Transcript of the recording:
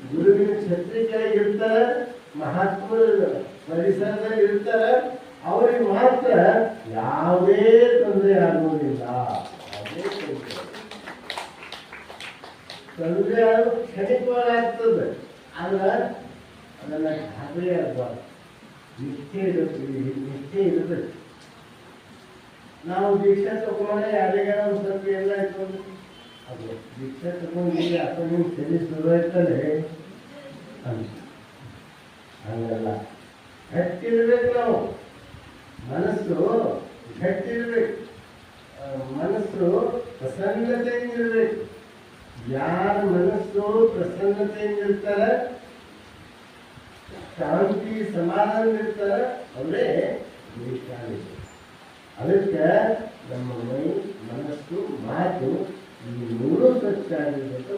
ಗುರುವಿನ ಛತ್ರಿ ಕೆಳಗೆ ಇರ್ತಾರೆ, ಮಹಾತ್ಮರ ಪರಿಸರದಲ್ಲಿ ಇರ್ತಾರೆ. ಅವರಿಗೆ ಮಾತ್ರ ಯಾವುದೇ ತೊಂದರೆ ಆಗುವುದಿಲ್ಲ. ತೊಂದರೆ ಆಗೋದು ಕ್ಷಣಿಕವಾಗ್ತದೆ, ಆದ್ರೆ ಅದನ್ನ ಗಾಬರಿ ಆಗಬಾರ್ದು. ನಿಷ್ಠೆ ಇರಬೇಕು. ನಾವು ದೀಕ್ಷಾ ತಗೊಂಡ್ರೆ ಯಾರಿಗಾರ ಒಂದು ಸ್ವಲ್ಪ ಎಲ್ಲ ಇಟ್ಕೊಂಡು ಅದು ದೀಕ್ಷಾ ತಗೊಂಡಿಲ್ಲ ಅಥವಾ ನಿಮ್ಮ ತಲೆ ಶುರು ಆಯ್ತದೆ ಹಂಗಲ್ಲ. ಗಟ್ಟಿರ್ಬೇಕು. ನಾವು ಮನಸ್ಸು ಗಟ್ಟಿರ್ಬೇಕು, ಮನಸ್ಸು ಪ್ರಸನ್ನತೆಯಿಂದಿರ್ಬೇಕು. ಯಾರ ಮನಸ್ಸು ಪ್ರಸನ್ನತೆಯಿಂದಿರ್ತಾರೆ, ಶಾಂತಿ ಸಮಾಧಾನ ಇರ್ತಾರೆ, ಅವರೇ ವಿಶ್ರಾಂತಿ. ಅದಕ್ಕೆ ನಮ್ಮ ಮೈ, ಮನಸ್ಸು, ಮಾತು ಈ ಮೂರು ಸ್ವಚ್ಛ ಆಗಿರ್ಬೇಕು.